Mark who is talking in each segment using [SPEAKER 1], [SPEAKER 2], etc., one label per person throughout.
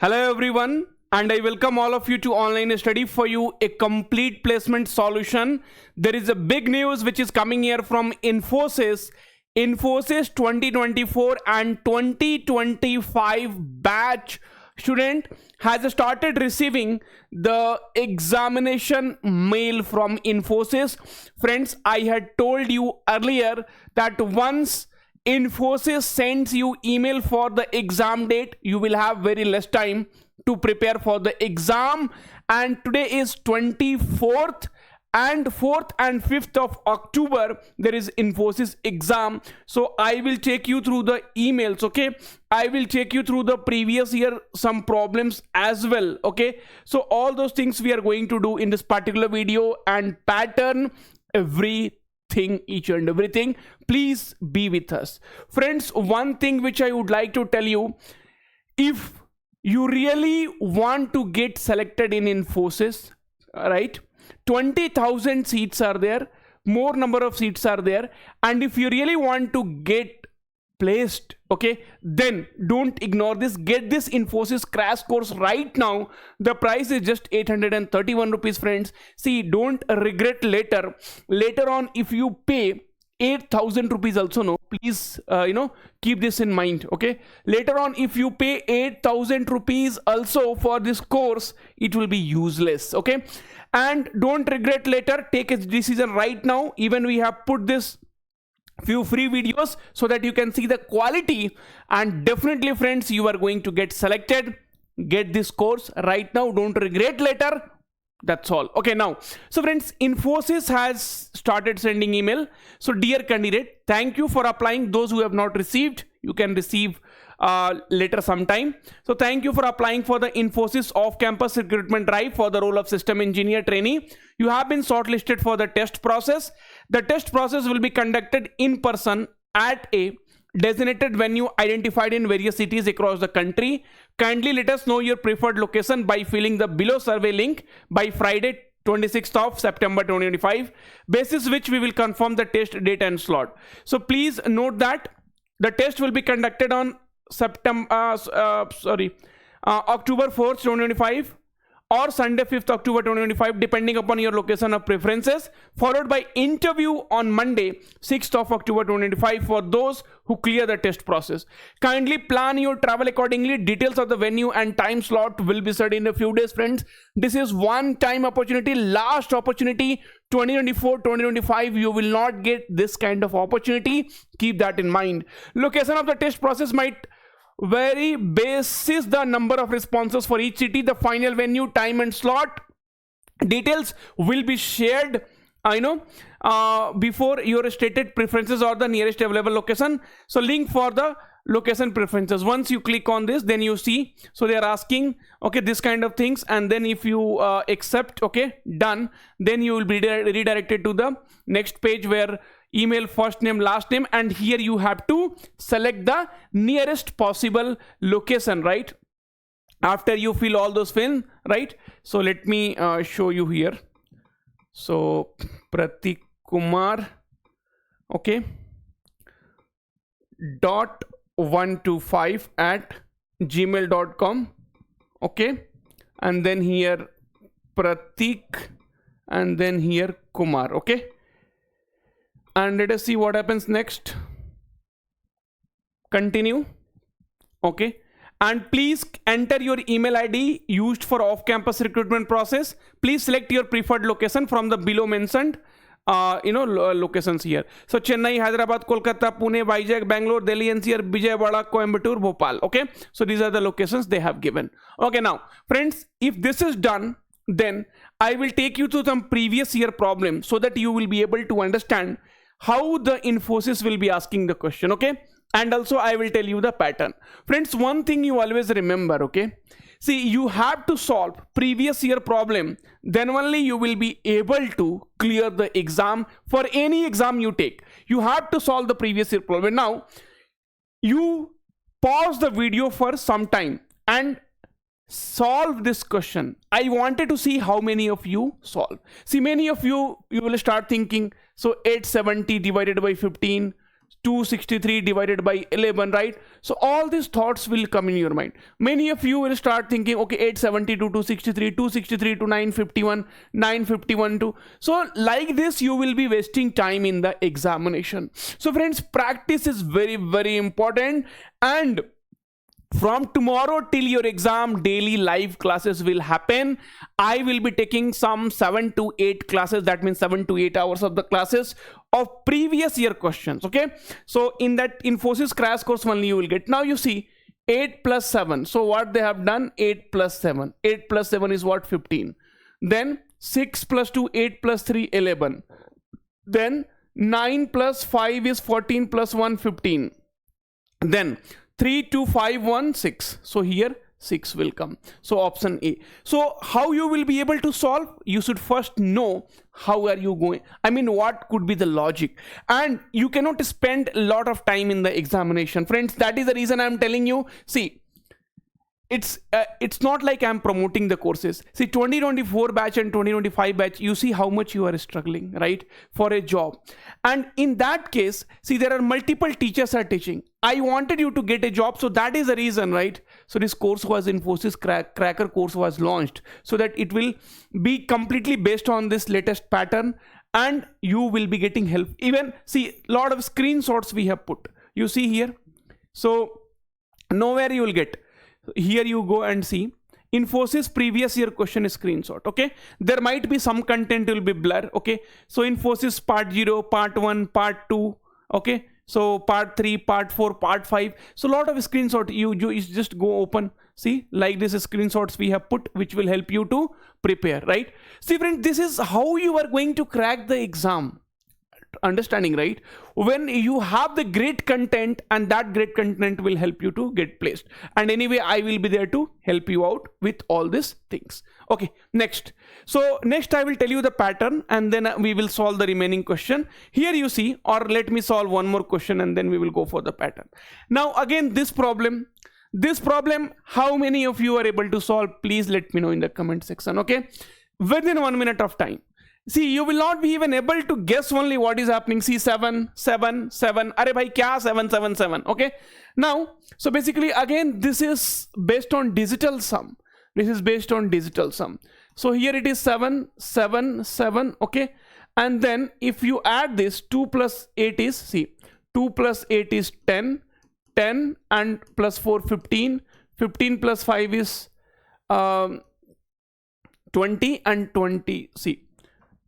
[SPEAKER 1] Hello everyone, and I welcome all of you to Online Study for You, a complete placement solution. There is a big news which is coming here from Infosys. Infosys 2024 and 2025 batch student has started receiving the examination mail from Infosys. Friends, I had told you earlier that once Infosys sends you email for the exam date, you will have very less time to prepare for the exam. And today is 24th, and 4th and 5th of October there is Infosys exam. So I will take you through the emails, okay? I will take you through the previous year some problems as well, okay? So all those things we are going to do in this particular video and pattern each and everything. Please be with us. Friends, one thing which I would like to tell you, if you really want to get selected in Infosys, right, 20,000 seats are there, more number of seats are there, and if you really want to get placed, okay, then don't ignore this. Get this Infosys crash course right now. The price is just 831 rupees, friends. See, don't regret later on if you pay 8,000 rupees also. No, please keep this in mind, okay? Later on if you pay 8,000 rupees also for this course, it will be useless, okay? And don't regret later. Take a decision right now. Even we have put this few free videos so that you can see the quality, and definitely friends, you are going to get selected. Get this course right now, don't regret later. That's all. Okay, now, so friends, Infosys has started sending email. So dear candidate, thank you for applying. Those who have not received, you can receive later sometime. So thank you for applying for the Infosys off-campus recruitment drive for the role of system engineer trainee. You have been shortlisted for the test process. The test process will be conducted in person at a designated venue identified in various cities across the country. Kindly let us know your preferred location by filling the below survey link by Friday 26th of September 2025, basis which we will confirm the test date and slot. So please note that the test will be conducted on October 4th 2025 or Sunday 5th October 2025, depending upon your location of preferences, followed by interview on Monday 6th of October 2025 for those who clear the test process. Kindly plan your travel accordingly. Details of the venue and time slot will be said in a few days, friends. This is one time opportunity, last opportunity. 2024-2025, you will not get this kind of opportunity. Keep that in mind. Location of the test process might vary basis the number of responses for each city. The final venue, time and slot details will be shared before your stated preferences or the nearest available location. So link for the location preferences, once you click on this, then you see, so they are asking, okay, this kind of things, and then if you accept, okay, done, then you will be redirected to the next page where email, first name, last name, and here you have to select the nearest possible location, right, after you fill all those fill, right? So let me show you here. So Pratik Kumar, okay, .125@gmail.com, okay, and then here Pratik, and then here Kumar, okay, and let us see what happens next. Continue, okay, and please enter your email ID used for off-campus recruitment process. Please select your preferred location from the below mentioned locations here. So Chennai, Hyderabad, Kolkata, Pune, Vizag, Bangalore, Delhi NCR, Vijayawada, Coimbatore, Bhopal, okay. So these are the locations they have given. Okay, now friends, if this is done, then I will take you to some previous year problem so that you will be able to understand how the Infosys will be asking the question, okay, and also I will tell you the pattern. Friends, one thing you always remember, okay, see, you have to solve previous year problem, then only you will be able to clear the exam. For any exam you take, you have to solve the previous year problem. Now you pause the video for some time and solve this question. I wanted to see how many of you solve. See, many of you will start thinking, so 870 divided by 15, 263 divided by 11, right? So all these thoughts will come in your mind. Many of you will start thinking, okay, 870 to 263, 263 to 951, 951 to, so like this you will be wasting time in the examination. So friends, practice is very, very important. And from tomorrow till your exam, daily live classes will happen. I will be taking some 7 to 8 classes, that means 7 to 8 hours of the classes of previous year questions. Okay, so in that Infosys crash course only you will get. Now you see 8 plus 7, so what they have done, 8 plus 7, 8 plus 7 is what, 15. Then 6 plus 2, 8 plus 3, 11. Then 9 plus 5 is 14 plus 1, 15. Then 3, 2, 5, 1, 6. So here 6 will come. So option A. So how you will be able to solve? You should first know how are you going. I mean, what could be the logic? And you cannot spend a lot of time in the examination. Friends, that is the reason I'm telling you. See, it's not like I'm promoting the courses. See, 2024 batch and 2025 batch, you see how much you are struggling, right, for a job. And in that case, see, there are multiple teachers are teaching. I wanted you to get a job, so that is the reason, right? So this course was Infosys Cracker course was launched, so that it will be completely based on this latest pattern, and you will be getting help. Even see, lot of screenshots we have put. You see here. So nowhere you will get. Here you go and see Infosys previous year question screenshot. Okay, there might be some content will be blur. Okay, so Infosys part 0, part 1, part 2. Okay, so part 3, part 4, part 5. So a lot of screenshot you just go open. See, like this screenshots we have put, which will help you to prepare, right? See friends, this is how you are going to crack the exam. Understanding, right? When you have the great content, and that great content will help you to get placed. And anyway, I will be there to help you out with all these things. Okay, next. So next I will tell you the pattern, and then we will solve the remaining question. Here you see, or let me solve one more question and then we will go for the pattern. Now again, this problem, how many of you are able to solve? Please let me know in the comment section. Okay, within 1 minute of time. See, you will not be even able to guess only what is happening. See, 7, 7, 7. Arey bhai, kya 7, 7, 7? Okay. Now, so basically, again, this is based on digital sum. This is based on digital sum. So here it is 7, 7, 7. Okay. And then if you add this, 2 plus 8 is, see, 2 plus 8 is 10, 10 and plus 4, 15. 15 plus 5 is 20 and 20. See.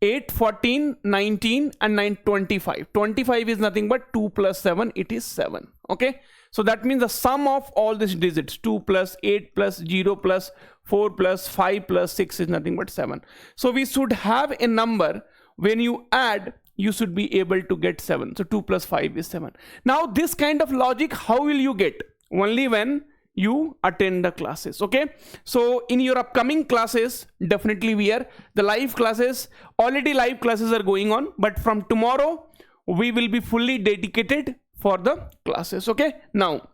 [SPEAKER 1] 8, 14, 19 and 9, 25. 25 is nothing but 2 plus 7, it is 7. Okay, so that means the sum of all these digits, 2 plus 8 plus 0 plus 4 plus 5 plus 6 is nothing but 7. So we should have a number, when you add, you should be able to get 7. So 2 plus 5 is 7. Now this kind of logic, how will you get? Only when you attend the classes. Okay, so in your upcoming classes, definitely the live classes, already live classes are going on, but from tomorrow we will be fully dedicated for the classes. Okay, now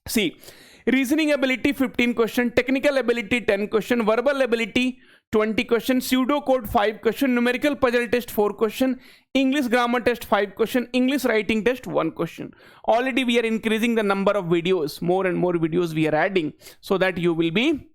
[SPEAKER 1] see, reasoning ability 15 question, technical ability 10 question, verbal ability 20 question, pseudo code 5 question, numerical puzzle test 4 question, English grammar test 5 question, English writing test 1 question. Already we are increasing the number of videos, more and more videos we are adding, so that you will be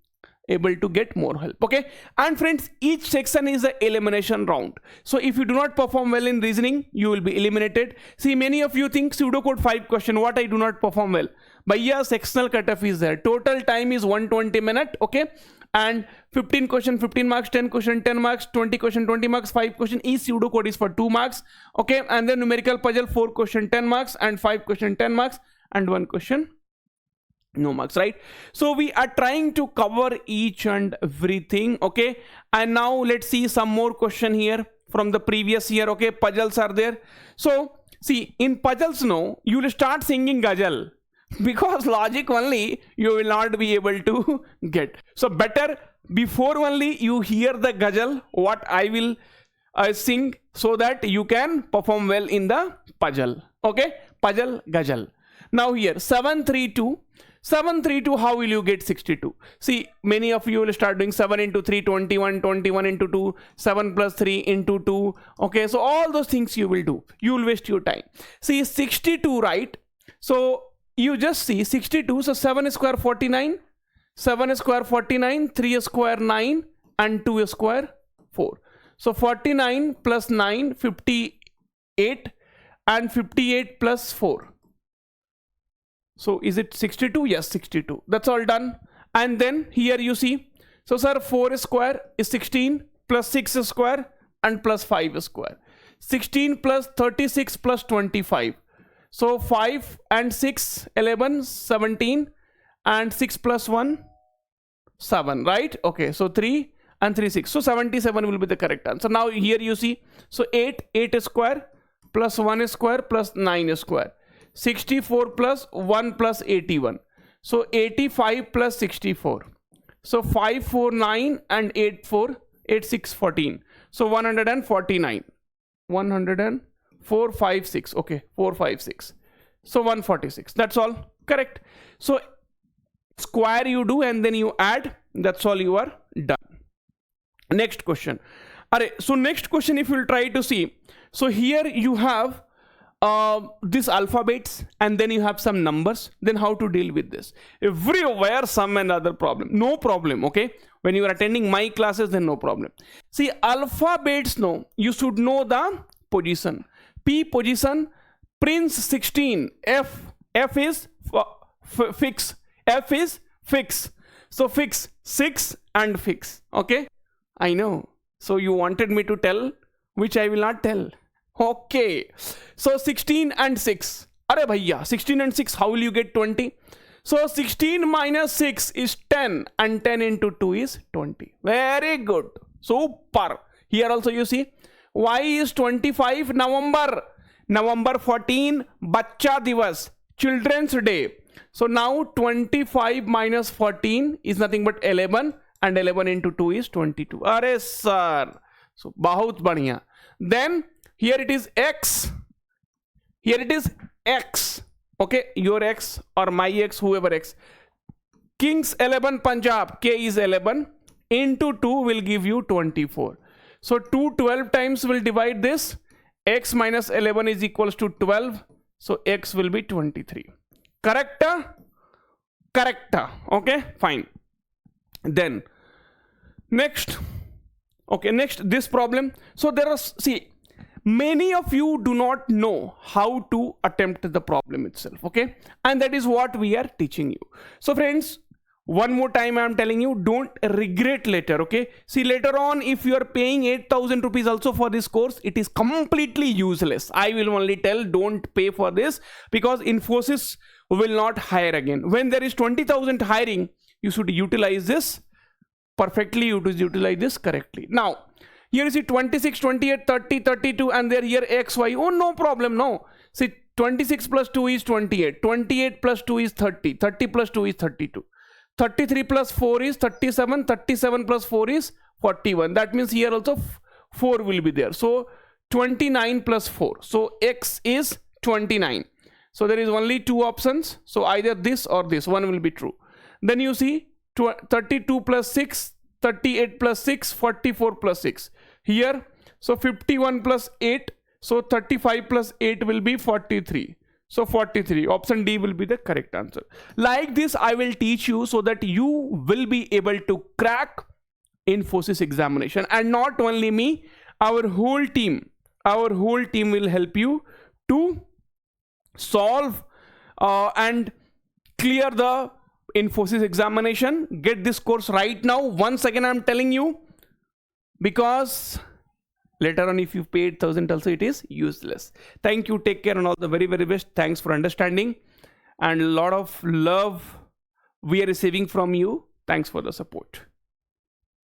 [SPEAKER 1] able to get more help. Okay, and friends, each section is an elimination round. So if you do not perform well in reasoning, you will be eliminated. See, many of you think pseudo code 5 question, what I do not perform well. But yeah, sectional cutoff is there. Total time is 120 minutes. Okay, and 15 question 15 marks, 10 question 10 marks, 20 question 20 marks, 5 question each pseudo code is for 2 marks. Okay, and then numerical puzzle 4 question 10 marks, and 5 question 10 marks, and 1 question no marks, right? So we are trying to cover each and everything. Okay, and now let's see some more question here from the previous year. Okay, puzzles are there. So see, in puzzles, no, you will start singing ghazal, because logic only you will not be able to get. So better before only you hear the ghazal what I will sing, so that you can perform well in the puzzle. Okay, puzzle ghazal. Now here 7, 3, 2. 732, how will you get 62? See, many of you will start doing 7 into 3, 21, 21 into 2, 7 plus 3 into 2. Okay, so all those things you will do. You will waste your time. See, 62, right? So you just see 62. So 7 square 49, 7 square 49, 3 square 9, and 2 square 4. So 49 plus 9, 58, and 58 plus 4. So is it 62? Yes, 62. That's all done. And then here you see, so sir, 4 square is 16 plus 6 square and plus 5 square. 16 plus 36 plus 25. So 5 and 6, 11, 17, and 6 plus 1, 7, right? Okay, so 3 and 3, 6. So 77 will be the correct answer. Now here you see, so 8 square plus 1 square plus 9 square. 64 plus 1 plus 81. So 85 plus 64. So 549 and 84, 86, 14. So 149. 104, 5, 6. Okay, 4, 5, 6. So 146. That's all. Correct. So square you do and then you add. That's all, you are done. Next question. So next question, if you will try to see. So here you have these alphabets and then you have some numbers. Then how to deal with this? Everywhere some and other problem. No problem, okay? When you are attending my classes, then no problem. See, alphabets, no, you should know the position. P position, Prince 16. F is fix. F is fix. So fix 6 and fix. Okay, I know. So you wanted me to tell, which I will not tell. Okay, so 16 and 6. Arey bhaiya, 16 and 6, how will you get 20? So 16 minus 6 is 10 and 10 into 2 is 20. Very good. Super. Here also you see, Y is 25 November. November 14, Bachcha Divas, Children's Day. So now 25 minus 14 is nothing but 11 and 11 into 2 is 22. Arey sir. So bahut badhiya. Then here it is X. Here it is X. Okay, your X or my X, whoever X. Kings 11 Punjab, K is 11 into 2 will give you 24. So 2 12 times will divide this. X minus 11 is equals to 12. So X will be 23. Correct? Correct. Okay, fine. Then next. Okay, next this problem. So there are, see, many of you do not know how to attempt the problem itself, okay? And that is what we are teaching you. So friends, one more time I am telling you, don't regret later, okay? See, later on, if you are paying 8,000 rupees also for this course, it is completely useless. I will only tell, don't pay for this, because Infosys will not hire again. When there is 20,000 hiring, you should utilize this perfectly, you should utilize this correctly. Now, here you see 26, 28, 30, 32, and there here X, Y. Oh, no problem, no. See, 26 plus 2 is 28. 28 plus 2 is 30. 30 plus 2 is 32. 33 plus 4 is 37. 37 plus 4 is 41. That means here also 4 will be there. So 29 plus 4. So X is 29. So there is only two options. So either this or this. One will be true. Then you see 32 plus 6. 38 plus 6, 44 plus 6. Here, so 51 plus 8, so 35 plus 8 will be 43. So 43, option D will be the correct answer. Like this, I will teach you so that you will be able to crack Infosys examination. And not only me, our whole team will help you to solve and clear the Infosys examination. Get this course right now. Once again, I'm telling you, because later on if you pay 8,000 also it is useless. Thank you. Take care and all the very, very best. Thanks for understanding and a lot of love we are receiving from you. Thanks for the support.